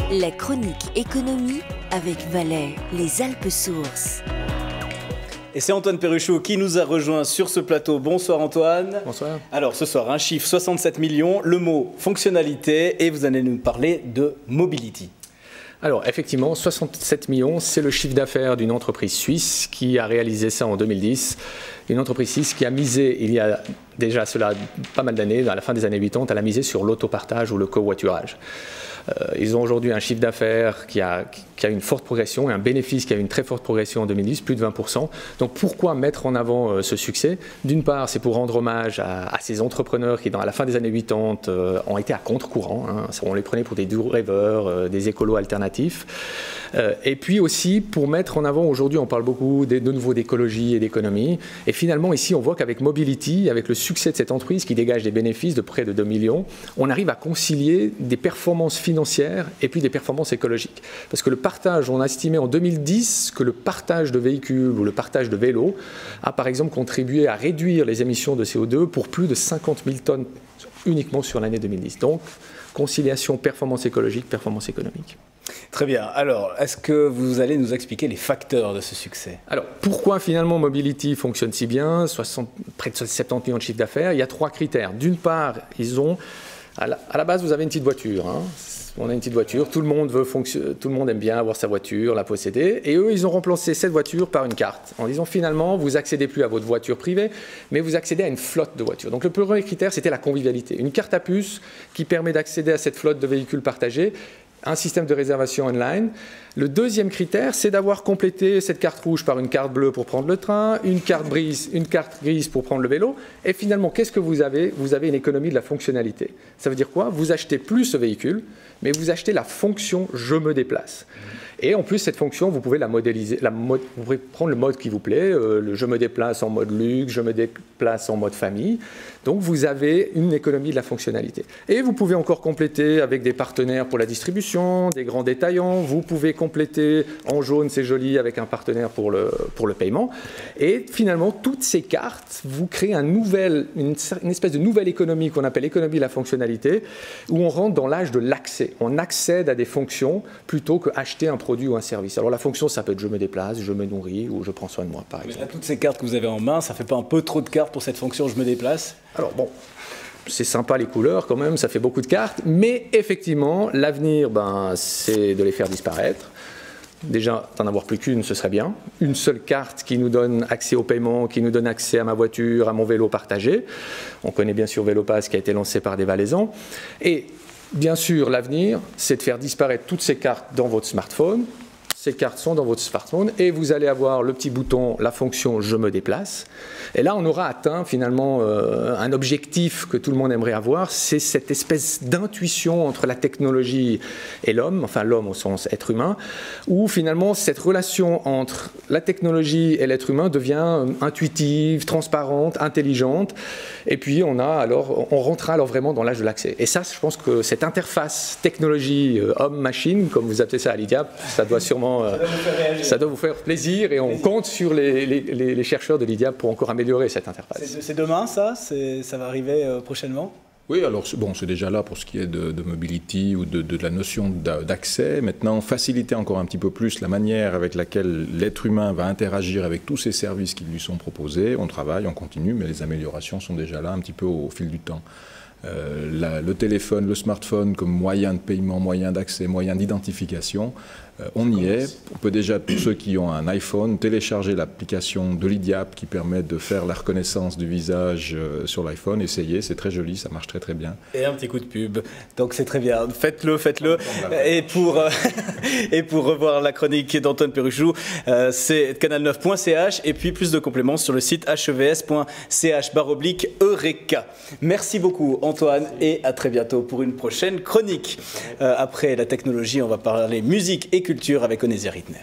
La chronique économie avec Valais, les Alpes sources. Et c'est Antoine Perruchot qui nous a rejoint sur ce plateau. Bonsoir Antoine. Bonsoir. Alors ce soir, un chiffre 67 millions, le mot fonctionnalité et vous allez nous parler de mobility. Alors effectivement, 67 millions, c'est le chiffre d'affaires d'une entreprise suisse qui a réalisé ça en 2010. Une entreprise suisse qui a misé, il y a déjà cela pas mal d'années, à la fin des années 80, elle a misé sur l'autopartage ou le covoiturage. Ils ont aujourd'hui un chiffre d'affaires qui a une forte progression et un bénéfice qui a une très forte progression en 2010, plus de 20%. Donc pourquoi mettre en avant ce succès? D'une part, c'est pour rendre hommage à ces entrepreneurs qui, à la fin des années 80, ont été à contre-courant. Hein. On les prenait pour des doux rêveurs, des écolos alternatifs. Et puis aussi pour mettre en avant, aujourd'hui on parle beaucoup de nouveau d'écologie et d'économie. Et finalement ici on voit qu'avec Mobility, avec le succès de cette entreprise qui dégage des bénéfices de près de 2 millions, on arrive à concilier des performances financières et puis des performances écologiques. Parce que le partage, on a estimé en 2010 que le partage de véhicules ou le partage de vélos a par exemple contribué à réduire les émissions de CO2 pour plus de 50 000 tonnes uniquement sur l'année 2010. Donc conciliation performance écologique, performance économique. Très bien. Alors, est-ce que vous allez nous expliquer les facteurs de ce succès? Alors, pourquoi finalement Mobility fonctionne si bien, près de 70 millions de chiffre d'affaires? Il y a 3 critères. D'une part, ils ont, à la base, vous avez une petite voiture. Hein. On a une petite voiture, tout le monde aime bien avoir sa voiture, la posséder. Et eux, ils ont remplacé cette voiture par une carte. En disant finalement, vous accédez plus à votre voiture privée, mais vous accédez à une flotte de voitures. Donc le premier critère, c'était la convivialité. Une carte à puce qui permet d'accéder à cette flotte de véhicules partagés. Un système de réservation online. Le deuxième critère, c'est d'avoir complété cette carte rouge par une carte bleue pour prendre le train, une carte grise pour prendre le vélo. Et finalement, qu'est-ce que vous avez? Vous avez une économie de la fonctionnalité. Ça veut dire quoi? Vous achetez plus ce véhicule, mais vous achetez la fonction « je me déplace ». Et en plus, cette fonction, vous pouvez la modéliser, vous pouvez prendre le mode qui vous plaît, je me déplace en mode luxe, je me déplace en mode famille. Donc, vous avez une économie de la fonctionnalité. Et vous pouvez encore compléter avec des partenaires pour la distribution, des grands détaillants. Vous pouvez compléter en jaune, c'est joli, avec un partenaire pour le paiement. Et finalement, toutes ces cartes, vous créez une espèce de nouvelle économie qu'on appelle l'économie de la fonctionnalité, où on rentre dans l'âge de l'accès. On accède à des fonctions plutôt qu'acheter un produit ou un service. Alors la fonction, ça peut être je me déplace, je me nourris ou je prends soin de moi, par exemple. Mais là, toutes ces cartes que vous avez en main, ça ne fait pas un peu trop de cartes pour cette fonction je me déplace? Alors bon, c'est sympa les couleurs quand même, ça fait beaucoup de cartes, mais effectivement, l'avenir, c'est de les faire disparaître. Déjà, d'en avoir plus qu'une, ce serait bien. Une seule carte qui nous donne accès au paiement, qui nous donne accès à ma voiture, à mon vélo partagé. On connaît bien sûr VéloPass qui a été lancé par des Valaisans. Et bien sûr, l'avenir, c'est de faire disparaître toutes ces cartes dans votre smartphone. Ces cartes sont dans votre smartphone et vous allez avoir le petit bouton, la fonction « Je me déplace ». Et là, on aura atteint finalement un objectif que tout le monde aimerait avoir, c'est cette espèce d'intuition entre la technologie et l'homme, enfin l'homme au sens être humain, où finalement cette relation entre la technologie et l'être humain devient intuitive, transparente, intelligente. Et puis on rentrera alors vraiment dans l'âge de l'accès. Et ça, je pense que cette interface technologie homme-machine, comme vous appelez ça à l'IDIAP, ça doit sûrement ça doit vous faire plaisir et on compte sur les chercheurs de l'IDIAP pour encore améliorer cette interface. C'est demain ça va arriver prochainement? Oui, alors bon, c'est déjà là pour ce qui est de mobility ou de la notion d'accès. Maintenant, faciliter encore un petit peu plus la manière avec laquelle l'être humain va interagir avec tous ces services qui lui sont proposés. On travaille, on continue, mais les améliorations sont déjà là un petit peu au fil du temps. Le téléphone, le smartphone comme moyen de paiement, moyen d'accès, moyen d'identification, on y est. On peut déjà, pour ceux qui ont un iPhone, télécharger l'application de l'IDIAP qui permet de faire la reconnaissance du visage sur l'iPhone. Essayez, c'est très joli, ça marche très très bien. Et un petit coup de pub, donc c'est très bien. Faites-le. Et pour revoir la chronique d'Antoine Perruchot, c'est canal9.ch et puis plus de compléments sur le site hevs.ch/Eureka. Merci beaucoup Antoine et à très bientôt pour une prochaine chronique. Après la technologie, on va parler musique et culture avec Onésir Rittner.